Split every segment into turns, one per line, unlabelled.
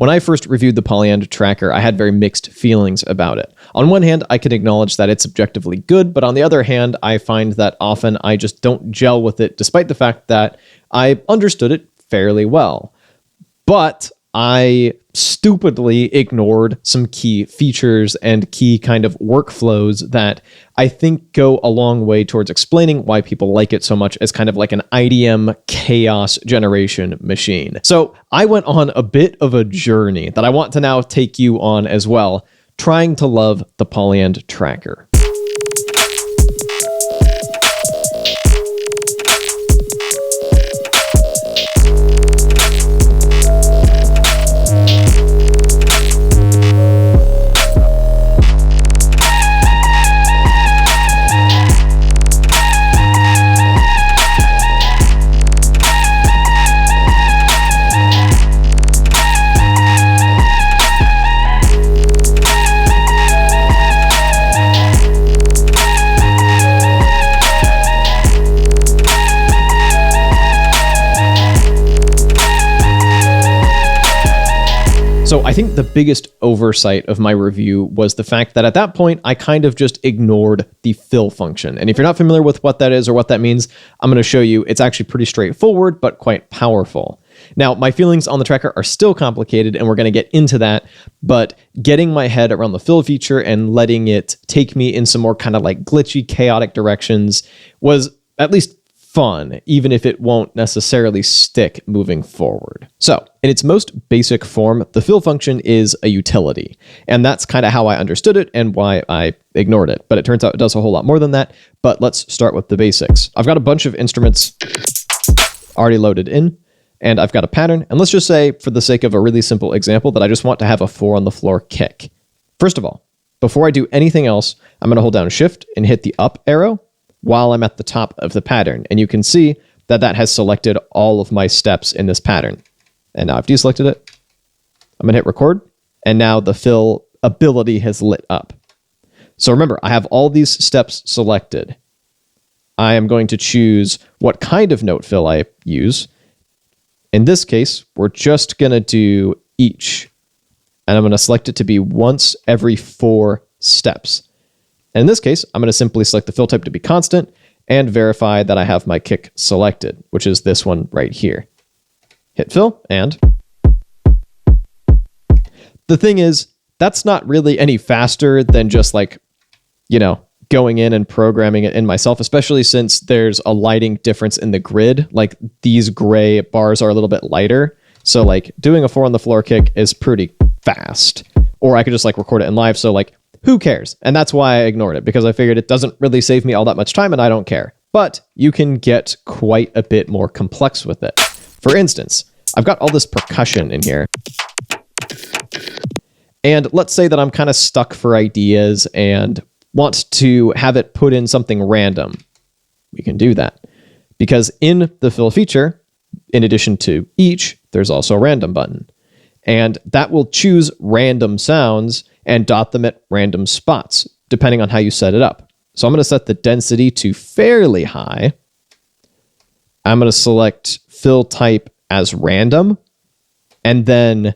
When I first reviewed the Polyend Tracker, I had very mixed feelings about it. On one hand, I can acknowledge that it's objectively good, but on the other hand, I find that often I just don't gel with it, despite the fact that I understood it fairly well. But I stupidly ignored some key features and key kind of workflows that I think go a long way towards explaining why people like it so much as kind of like an IDM chaos generation machine. So I went on a bit of a journey that I want to now take you on as well, trying to love the Polyend Tracker. So I think the biggest oversight of my review was the fact that at that point, I kind of just ignored the fill function. And if you're not familiar with what that is or what that means, I'm going to show you. It's actually pretty straightforward, but quite powerful. Now, my feelings on the tracker are still complicated, and we're going to get into that, but getting my head around the fill feature and letting it take me in some more kind of like glitchy, chaotic directions was at least fun, even if it won't necessarily stick moving forward. So, in its most basic form, the fill function is a utility, and that's kind of how I understood it and why I ignored it. But it turns out it does a whole lot more than that, but let's start with the basics. I've got a bunch of instruments already loaded in, and I've got a pattern, and let's just say, for the sake of a really simple example, that I just want to have a 4 on the floor kick. First of all, before I do anything else, I'm going to hold down Shift and hit the up arrow while I'm at the top of the pattern. And you can see that that has selected all of my steps in this pattern. And now I've deselected it. I'm going to hit record. And now the fill ability has lit up. So remember, I have all these steps selected. I am going to choose what kind of note fill I use. In this case, we're just going to do each. And I'm going to select it to be once every 4 steps. And in this case, I'm going to simply select the fill type to be constant and verify that I have my kick selected, which is this one right here. Hit fill, and the thing is, that's not really any faster than just like, going in and programming it in myself, especially since there's a lighting difference in the grid. Like these gray bars are a little bit lighter. So like doing a 4 on the floor kick is pretty fast. Or I could just like record it in live. So like, who cares? And that's why I ignored it, because I figured it doesn't really save me all that much time and I don't care. But you can get quite a bit more complex with it. For instance, I've got all this percussion in here. And let's say that I'm kind of stuck for ideas and want to have it put in something random. We can do that. Because in the fill feature, in addition to each, there's also a random button. And that will choose random sounds and dot them at random spots, depending on how you set it up. So I'm going to set the density to fairly high. I'm going to select fill type as random, and then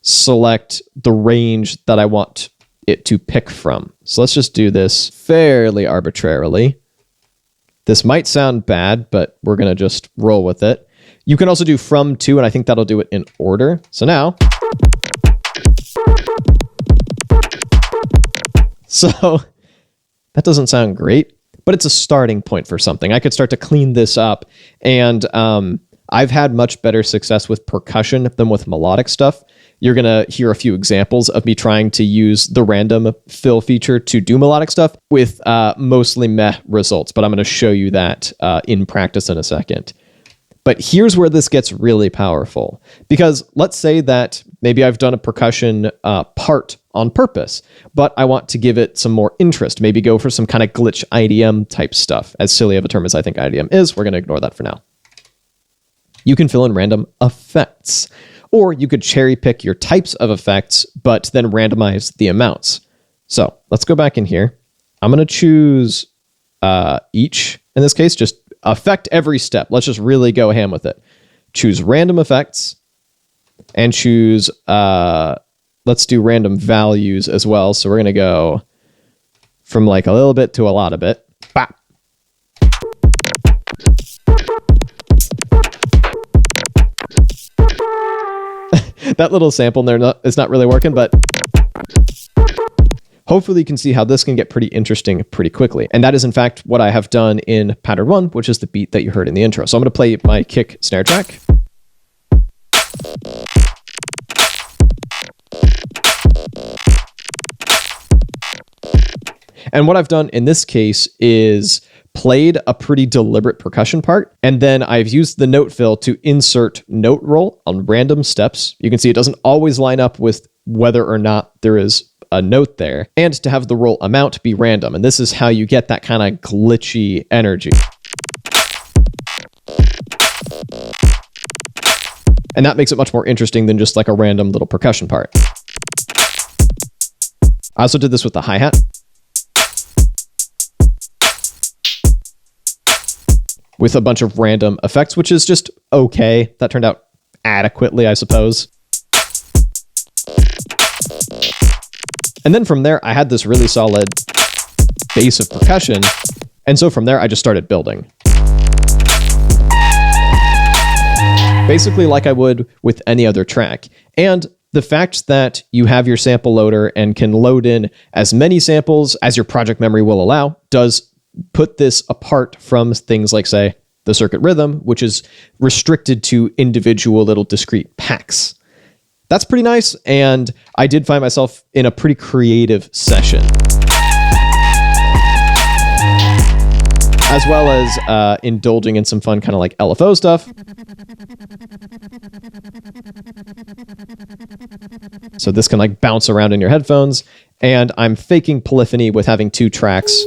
select the range that I want it to pick from. So let's just do this fairly arbitrarily. This might sound bad, but we're going to just roll with it. You can also do from to, and I think that'll do it in order. So now, so that doesn't sound great, but it's a starting point for something. I could start to clean this up, and I've had much better success with percussion than with melodic stuff. You're going to hear a few examples of me trying to use the random fill feature to do melodic stuff with mostly meh results, but I'm going to show you that in practice in a second. But here's where this gets really powerful, because let's say that maybe I've done a percussion part on purpose, but I want to give it some more interest, maybe go for some kind of glitch IDM type stuff. As silly of a term as I think IDM is, we're going to ignore that for now. You can fill in random effects, or you could cherry pick your types of effects, but then randomize the amounts. So let's go back in here. I'm going to choose each, in this case, just affect every step. Let's just really go ham with it. Choose random effects. and choose, let's do random values as well. So we're going to go from like a little bit to a lot of bit. Bop. That little sample there is not really working, but hopefully you can see how this can get pretty interesting pretty quickly. And that is in fact what I have done in pattern 1, which is the beat that you heard in the intro. So I'm going to play my kick snare track. And what I've done in this case is played a pretty deliberate percussion part, and then I've used the note fill to insert note roll on random steps. You can see it doesn't always line up with whether or not there is a note there, and to have the roll amount be random. And this is how you get that kind of glitchy energy. And that makes it much more interesting than just like a random little percussion part. I also did this with the hi-hat. With a bunch of random effects, which is just okay. That turned out adequately, I suppose. And then from there, I had this really solid base of percussion. And so from there, I just started building. Basically like I would with any other track. And the fact that you have your sample loader and can load in as many samples as your project memory will allow does put this apart from things like, say, the circuit rhythm, which is restricted to individual little discrete packs. That's pretty nice, and I did find myself in a pretty creative session. As well as indulging in some fun kind of like LFO stuff. So this can like bounce around in your headphones, and I'm faking polyphony with having 2 tracks.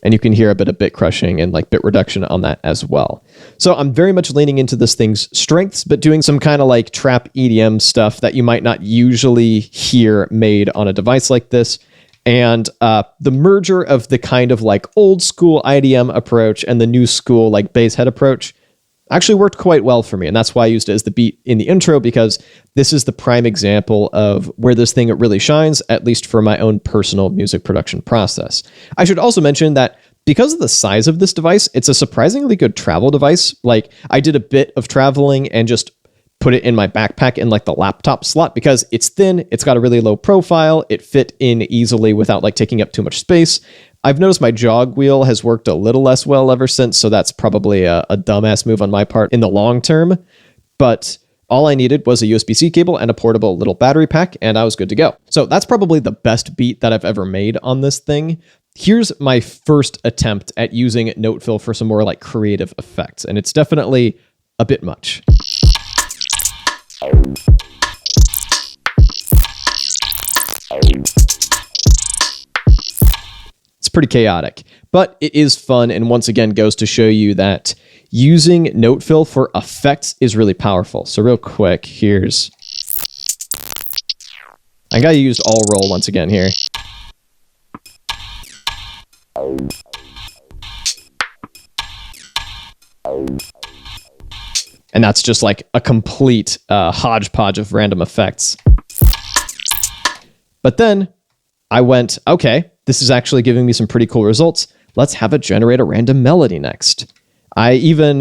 And you can hear a bit of bit crushing and like bit reduction on that as well. So I'm very much leaning into this thing's strengths, but doing some kind of like trap EDM stuff that you might not usually hear made on a device like this. And the merger of the kind of like old school IDM approach and the new school like bass head approach actually worked quite well for me. And that's why I used it as the beat in the intro, because this is the prime example of where this thing really shines, at least for my own personal music production process. I should also mention that because of the size of this device, it's a surprisingly good travel device. Like I did a bit of traveling and just put it in my backpack in like the laptop slot because it's thin, it's got a really low profile, it fit in easily without like taking up too much space. I've noticed my jog wheel has worked a little less well ever since, so that's probably a dumbass move on my part in the long term. But all I needed was a USB-C cable and a portable little battery pack, and I was good to go. So that's probably the best beat that I've ever made on this thing. Here's my first attempt at using note fill for some more like creative effects, and it's definitely a bit much. It's pretty chaotic, but it is fun, and once again goes to show you that using note fill for effects is really powerful. So real quick, here's... I gotta use all roll once again here. And that's just like a complete hodgepodge of random effects. But then I went, okay, this is actually giving me some pretty cool results. Let's have it generate a random melody next. I even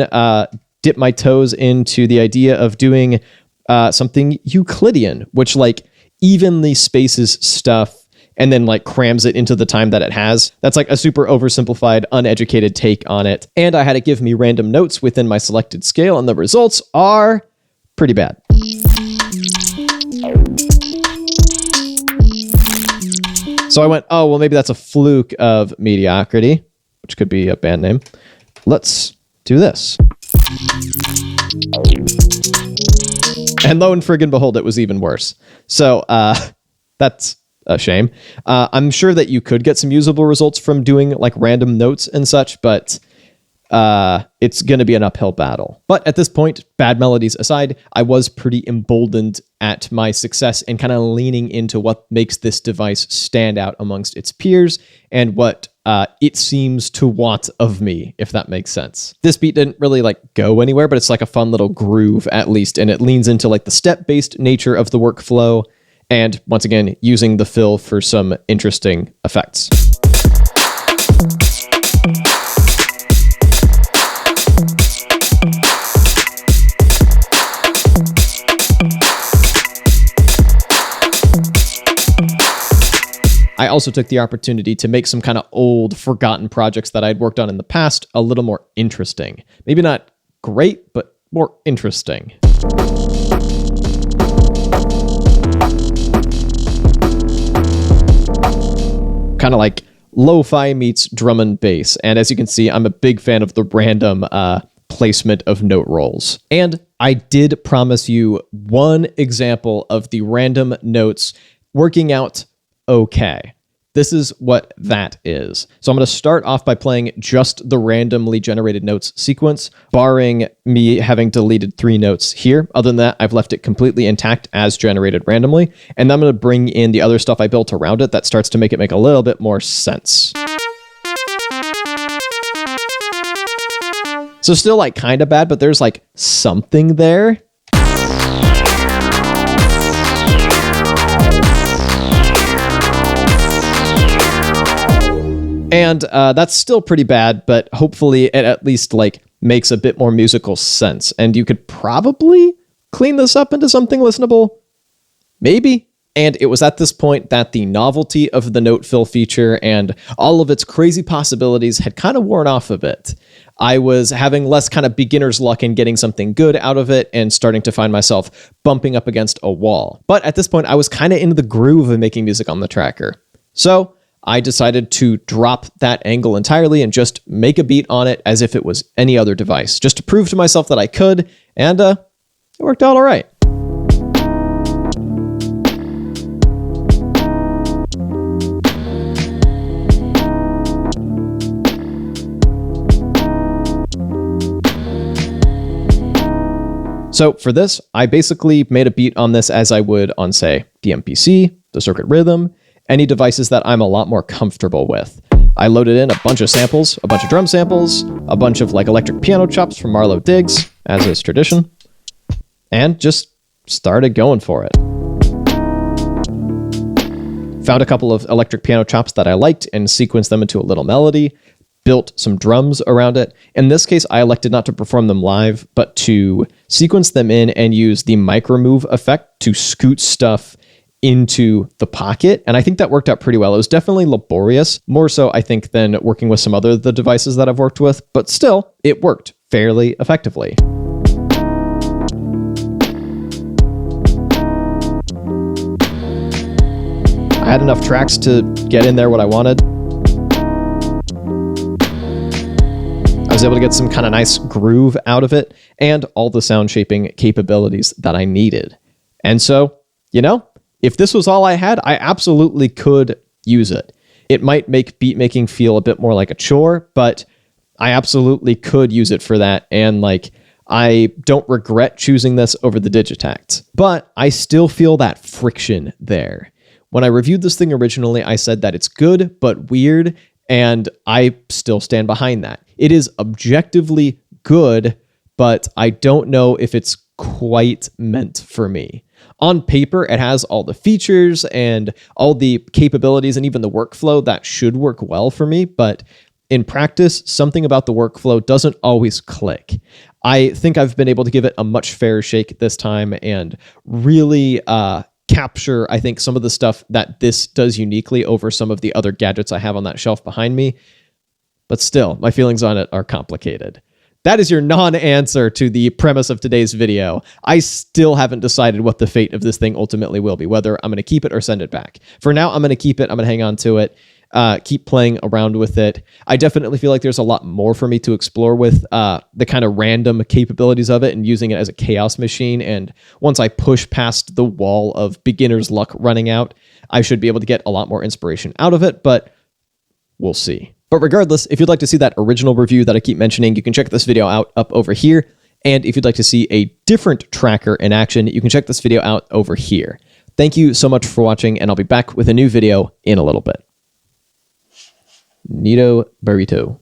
dipped my toes into the idea of doing something Euclidean, which like evenly spaces stuff and then like crams it into the time that it has. That's like a super oversimplified, uneducated take on it. And I had it give me random notes within my selected scale, and the results are pretty bad. So I went, oh, well, maybe that's a fluke of mediocrity, which could be a band name. Let's do this. And lo and friggin' behold, it was even worse. So that's a shame. I'm sure that you could get some usable results from doing like random notes and such, but it's going to be an uphill battle. But at this point, bad melodies aside, I was pretty emboldened at my success and kind of leaning into what makes this device stand out amongst its peers and what it seems to want of me, if that makes sense. This beat didn't really like go anywhere, but it's like a fun little groove at least, and it leans into like the step-based nature of the workflow, and once again, using the fill for some interesting effects. I also took the opportunity to make some kind of old, forgotten projects that I'd worked on in the past a little more interesting. Maybe not great, but more interesting. Kind of like lo-fi meets drum and bass. And as you can see, I'm a big fan of the random placement of note rolls. And I did promise you one example of the random notes working out okay. This is what that is. So I'm going to start off by playing just the randomly generated notes sequence, barring me having deleted 3 notes here. Other than that, I've left it completely intact as generated randomly. And then I'm going to bring in the other stuff I built around it that starts to make it make a little bit more sense. So still like kind of bad, but there's like something there. And that's still pretty bad, but hopefully it at least like makes a bit more musical sense. And you could probably clean this up into something listenable. Maybe. And it was at this point that the novelty of the note fill feature and all of its crazy possibilities had kind of worn off a bit. I was having less kind of beginner's luck in getting something good out of it and starting to find myself bumping up against a wall. But at this point, I was kind of into the groove of making music on the tracker. So I decided to drop that angle entirely and just make a beat on it as if it was any other device, just to prove to myself that I could, and it worked out all right. So for this, I basically made a beat on this as I would on, say, the MPC, the Circuit Rhythm, any devices that I'm a lot more comfortable with. I loaded in a bunch of samples, a bunch of drum samples, a bunch of like electric piano chops from Marlowe Diggs, as is tradition, and just started going for it. Found a couple of electric piano chops that I liked and sequenced them into a little melody, built some drums around it. In this case, I elected not to perform them live, but to sequence them in and use the micromove effect to scoot stuff into the pocket. And I think that worked out pretty well. It was definitely laborious, more so I think than working with some other of the devices that I've worked with, but still, it worked fairly effectively. I had enough tracks to get in there what I wanted. I was able to get some kind of nice groove out of it and all the sound shaping capabilities that I needed. And so, you know, if this was all I had, I absolutely could use it. It might make beat making feel a bit more like a chore, but I absolutely could use it for that. And like, I don't regret choosing this over the Digitakt, but I still feel that friction there. When I reviewed this thing originally, I said that it's good, but weird, and I still stand behind that. It is objectively good, but I don't know if it's quite meant for me. On paper, it has all the features and all the capabilities and even the workflow that should work well for me, but in practice, something about the workflow doesn't always click. I think I've been able to give it a much fairer shake this time and really capture, I think, some of the stuff that this does uniquely over some of the other gadgets I have on that shelf behind me. But still, my feelings on it are complicated. That is your non-answer to the premise of today's video. I still haven't decided what the fate of this thing ultimately will be, whether I'm going to keep it or send it back. For now, I'm going to keep it. I'm going to hang on to it, keep playing around with it. I definitely feel like there's a lot more for me to explore with the kind of random capabilities of it and using it as a chaos machine. And once I push past the wall of beginner's luck running out, I should be able to get a lot more inspiration out of it, but we'll see. But regardless, if you'd like to see that original review that I keep mentioning, you can check this video out up over here. And if you'd like to see a different tracker in action, you can check this video out over here. Thank you so much for watching, and I'll be back with a new video in a little bit. Neato burrito.